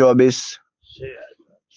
24,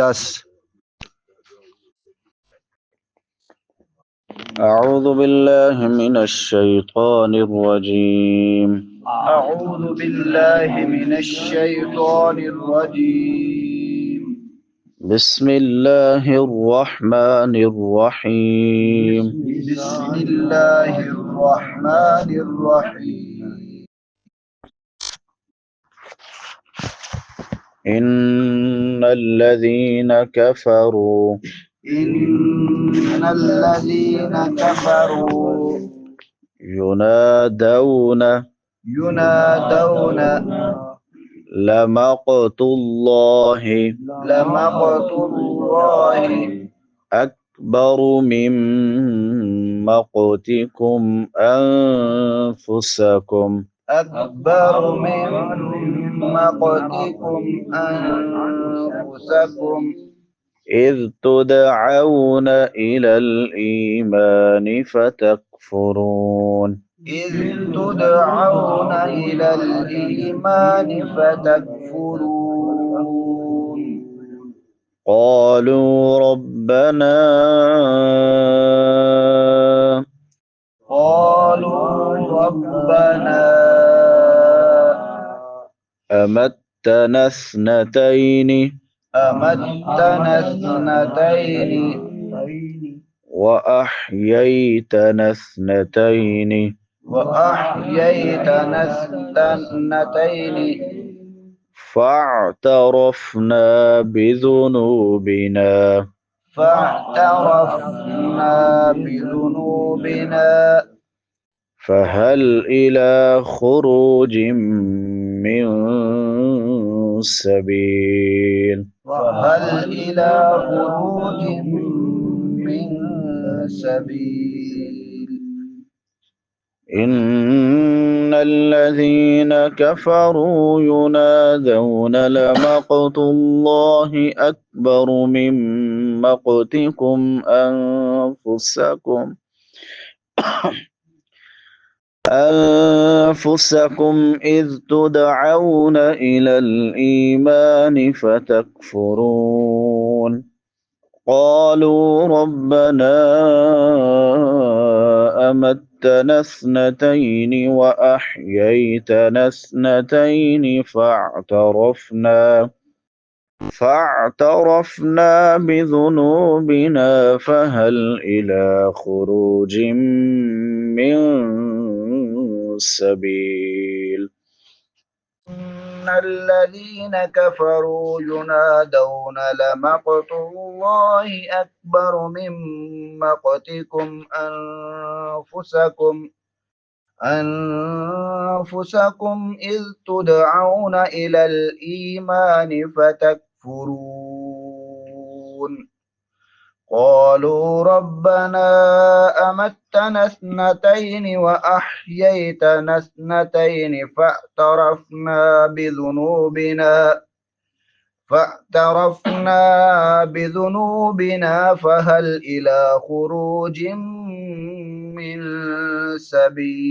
10। أعوذ بالله من الشيطان الرجيم أعوذ بالله من الشيطان الرجيم. بسم الله الرحمن الرحيم بسم الله الرحمن الرحيم. إن الذين كفروا إن الذين كفروا ينادون ينادون لمقت الله لمقت الله أكبر من مقتكم أنفسكم أكبر من مقتكم أنفسكم إذ تدعون إلى الإيمان فتكفرون إذ تدعون إلى الإيمان فتكفرون. قالوا ربنا قالوا ربنا أمتنا اثنتين أمتنا اثنتين وأحييتنا اثنتين وأحييتنا اثنتين فاعترفنا بذنوبنا فاعترفنا بذنوبنا فهل إلى خروج من سبيل فهل إلى خروج من سبيل. إن الذين كفروا ينادون لمقت الله أكبر من مقتكم أنفسكم إذ تدعون إلى الإيمان فتكفرون قالوا ربنا أمتنا اثنتين وأحييتنا اثنتين فاعترفنا بذنوبنا فهل إلى خروج من سبيل إن الذين كفروا ينادون لمقت الله أكبر من مقتكم أنفسكم إذ تدعون إلى الإيمان فتكفرون. قالوا ربنا أمتنا اثنتين وأحييتنا اثنتين فاعترفنا بذنوبنا فهل إلى خروج من سبيل.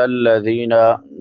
الذين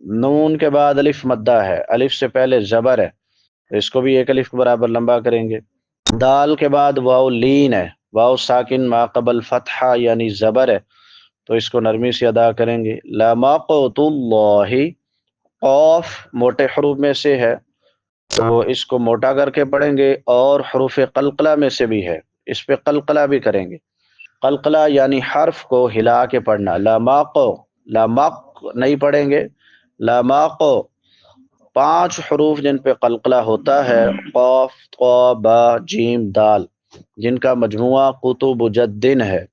نون کے بعد الف مدہ ہے، الف سے پہلے زبر ہے، اس کو بھی ایک الف کے برابر لمبا کریں گے۔ دال کے بعد واو لین ہے، واو ساکن ما قبل فتحہ یعنی زبر ہے، تو اس کو نرمی سے ادا کریں گے۔ لمقت اللہ، قوف موٹے حروف میں سے ہے تو اس کو موٹا کر کے پڑھیں گے، اور حروف قلقلہ میں سے بھی ہے، اس پہ قلقلہ بھی کریں گے۔ قلقلہ یعنی حرف کو ہلا کے پڑھنا، لمق، لمق نہیں پڑھیں گے، لمق۔ 5 حروف جن پہ قلقلہ ہوتا ہے، قاف، قا، با، جیم، دال، جن کا مجموعہ قطب جدن ہے۔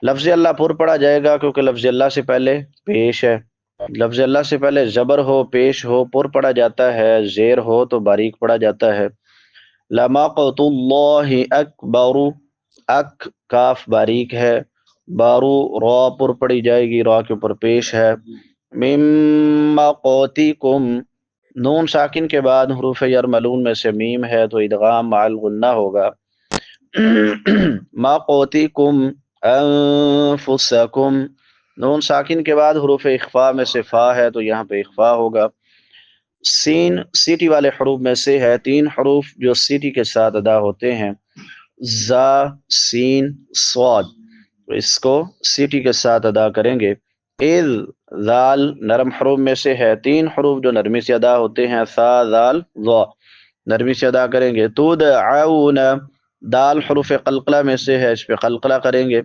لفظ اللہ پر پڑھا جائے گا کیونکہ لفظ اللہ سے پہلے پیش ہے، لفظ اللہ سے پہلے زبر ہو پیش ہو پر پڑھا جاتا ہے، زیر ہو تو باریک پڑھا جاتا ہے۔ لمقت اللہ اکبر، اک کاف باریک ہے، بارو را پر پڑھی جائے گی، را کے اوپر پیش ہے۔ مم مقاتکم، نون ساکن کے بعد حروف یرملون میں سے میم ہے تو ادغام مع الغنہ ہوگا۔ مقاتکم انفسکم، نون ساکن کے بعد حروف اخفاء میں سے فا ہے تو یہاں پہ اخفاء ہوگا۔ سین سیٹی والے حروف میں سے ہے، 3 حروف جو سیٹی کے ساتھ ادا ہوتے ہیں، زا، سین، صاد، تو اس کو سیٹی کے ساتھ ادا کریں گے۔ اذ، ذال نرم حروف میں سے ہے، 3 حروف جو نرمی سے ادا ہوتے ہیں، ثا، ذال، ضا، نرمی سے ادا کریں گے۔ تدعون، دال حروف قلقلہ میں سے ہے، اس پہ قلقلہ کریں گے۔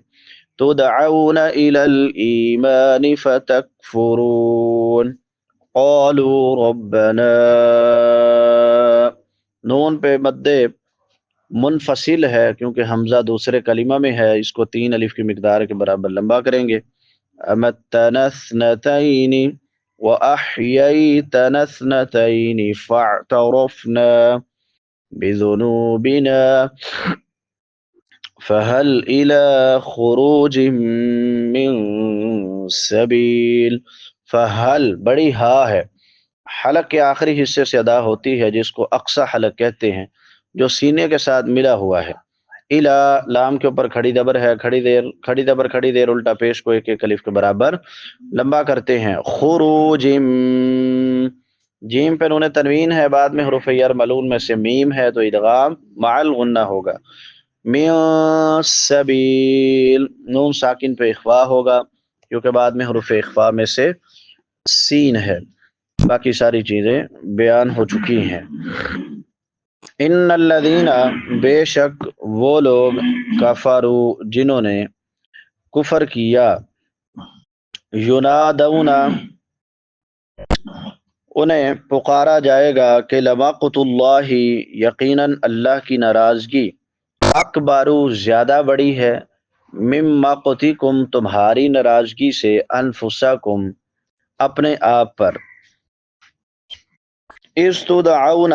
تدعون الی الایمان فتکفرون، قالوا ربنا، نون پہ مد منفصل ہے کیونکہ حمزہ دوسرے کلمہ میں ہے، اس کو 3 الف کی مقدار کے برابر لمبا کریں گے۔ امتنا اثنتین واحییتنا اثنتین فاعترفنا بذنوبنا فهل الى خروج من سبیل، فہل بڑی ہا ہے، حلق کے آخری حصے سے ادا ہوتی ہے جس کو اقصی حلق کہتے ہیں، جو سینے کے ساتھ ملا ہوا ہے۔ الا، لام کے اوپر کھڑی دبر ہے، کھڑی دیر، کھڑی دبر کھڑی دیر الٹا پیش کو ایک ایک الف کے برابر لمبا کرتے ہیں۔ خروج، جیم پہ نون تنوین ہے، بعد میں حروف یرملون میں سے میم ہے تو ادغام مع الغنہ ہوگا۔ من سبیل، نون ساکن پہ اخفاء ہوگا کیونکہ بعد میں حروف اخفاء میں سے سین ہے۔ باقی ساری چیزیں بیان ہو چکی ہیں۔ ان الذین، بے شک وہ لوگ، کفروا جنہوں نے کفر کیا، ینادون انہیں پکارا جائے گا کہ لمقت اللہ، یقیناً اللہ کی ناراضگی، اکبر زیادہ بڑی ہے، مم مقتکم تمہاری ناراضگی سے، انفسکم اپنے آپ پر، اذ تدعون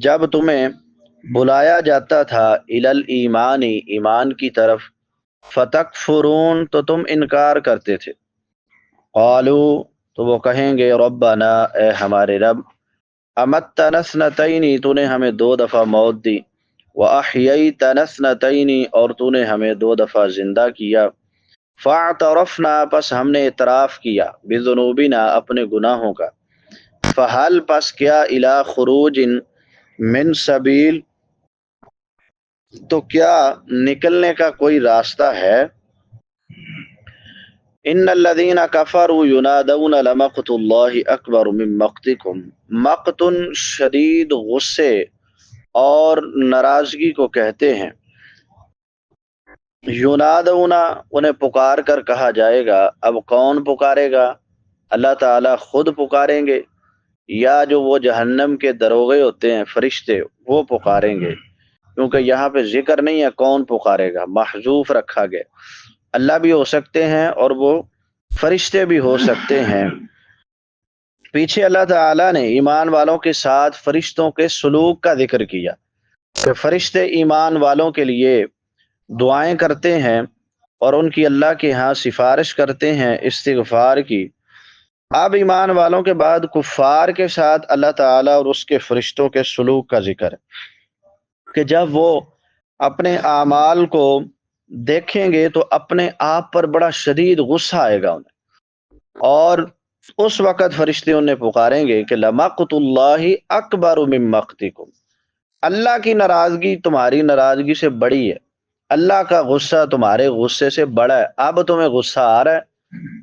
جب تمہیں بلایا جاتا تھا، الی الایمان ایمان کی طرف، فتکفرون تو تم انکار کرتے تھے، قالو تو وہ کہیں گے، ربنا اے ہمارے رب، امتنا اثنتین تو نے ہمیں 2 دفعہ موت دی، واحییتنا اثنتین اور تو نے ہمیں 2 دفعہ زندہ کیا، فاعترفنا پس ہم نے اعتراف کیا، بذنوبنا اپنے گناہوں کا، فہل پس کیا، الی خروج من سبیل تو کیا نکلنے کا کوئی راستہ ہے۔ ان الذین کفروا ینادون لمقت اللہ اکبر من مقتکم، مقتن شدید غصے اور ناراضگی کو کہتے ہیں، ینادون انہیں پکار کر کہا جائے گا، اب کون پکارے گا؟ اللہ تعالیٰ خود پکاریں گے یا جو وہ جہنم کے دروغے ہوتے ہیں فرشتے وہ پکاریں گے، کیونکہ یہاں پہ ذکر نہیں ہے کون پکارے گا، محذوف رکھا گیا، اللہ بھی ہو سکتے ہیں اور وہ فرشتے بھی ہو سکتے ہیں۔ پیچھے اللہ تعالیٰ نے ایمان والوں کے ساتھ فرشتوں کے سلوک کا ذکر کیا کہ فرشتے ایمان والوں کے لیے دعائیں کرتے ہیں اور ان کی اللہ کے ہاں سفارش کرتے ہیں استغفار کی۔ اب ایمان والوں کے بعد کفار کے ساتھ اللہ تعالیٰ اور اس کے فرشتوں کے سلوک کا ذکر ہے کہ جب وہ اپنے اعمال کو دیکھیں گے تو اپنے آپ پر بڑا شدید غصہ آئے گا انہیں، اور اس وقت فرشتے انہیں پکاریں گے کہ لمقت اللہ اکبر من مقتکم، اللہ کی ناراضگی تمہاری ناراضگی سے بڑی ہے، اللہ کا غصہ تمہارے غصے سے بڑا ہے۔ اب تمہیں غصہ آ رہا ہے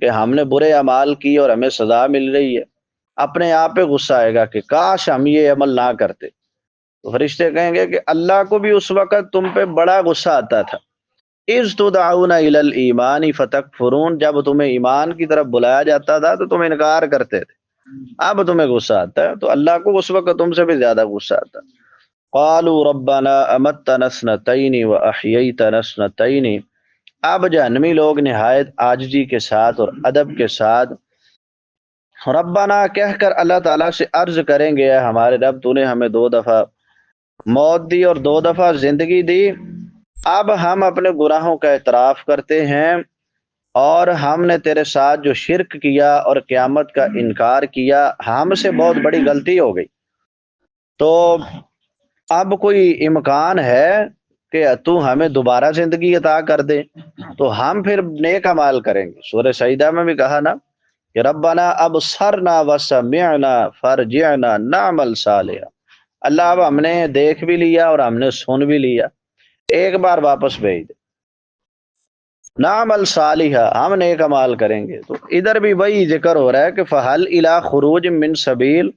کہ ہم نے برے اعمال کیے اور ہمیں سزا مل رہی ہے، اپنے آپ پہ غصہ آئے گا کہ کاش ہم یہ عمل نہ کرتے۔ تو فرشتے کہیں گے کہ اللہ کو بھی اس وقت تم پہ بڑا غصہ آتا تھا، اذ تدعون الی الایمان فتکفرون، جب تمہیں ایمان کی طرف بلایا جاتا تھا تو تم انکار کرتے تھے، اب تمہیں غصہ آتا ہے۔ تو اللہ کو اس وقت تم سے بھی زیادہ غصہ آتا ہے۔ قالوا ربنا امتنا اثنتین واحییتنا اثنتین، اب جہنمی لوگ نہایت عاجزی کے ساتھ اور ادب کے ساتھ ربنا کہہ کر اللہ تعالیٰ سے عرض کریں گے، اے ہمارے رب تو نے ہمیں 2 دفعہ موت دی اور 2 دفعہ زندگی دی، اب ہم اپنے گناہوں کا اعتراف کرتے ہیں اور ہم نے تیرے ساتھ جو شرک کیا اور قیامت کا انکار کیا، ہم سے بہت بڑی غلطی ہو گئی، تو اب کوئی امکان ہے کہ تو ہمیں دوبارہ زندگی عطا کر دے تو ہم پھر نیک اعمال کریں گے۔ سورہ سجدہ میں بھی کہا نا کہ ربنا ابصرنا وسمعنا فرجعنا نعمل صالحا، اللہ اب ہم نے دیکھ بھی لیا اور ہم نے سن بھی لیا، ایک بار واپس بھیج دے، نعمل صالحا، ہم نیک اعمال کریں گے۔ تو ادھر بھی وہی ذکر ہو رہا ہے کہ فہل الی خروج من سبیل،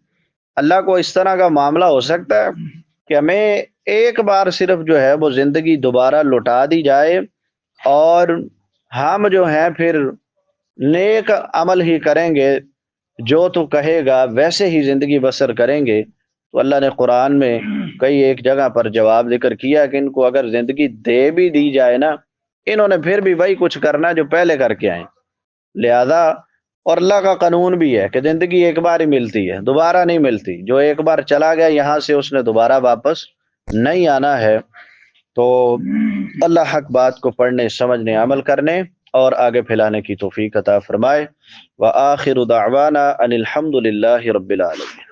اللہ کو اس طرح کا معاملہ ہو سکتا ہے کہ ہمیں ایک بار صرف جو ہے وہ زندگی دوبارہ لوٹا دی جائے اور ہم جو ہیں پھر نیک عمل ہی کریں گے، جو تو کہے گا ویسے ہی زندگی بسر کریں گے۔ تو اللہ نے قرآن میں کئی ایک جگہ پر جواب ذکر کیا کہ ان کو اگر زندگی دے بھی دی جائے نا، انہوں نے پھر بھی وہی کچھ کرنا جو پہلے کر کے آئیں، لہذا اور اللہ کا قانون بھی ہے کہ زندگی ایک بار ہی ملتی ہے، دوبارہ نہیں ملتی، جو ایک بار چلا گیا یہاں سے اس نے دوبارہ واپس نہیں آنا ہے۔ تو اللہ حق بات کو پڑھنے، سمجھنے، عمل کرنے اور آگے پھیلانے کی توفیق عطا فرمائے۔ وآخر دعوانا ان الحمد للہ رب العالمین۔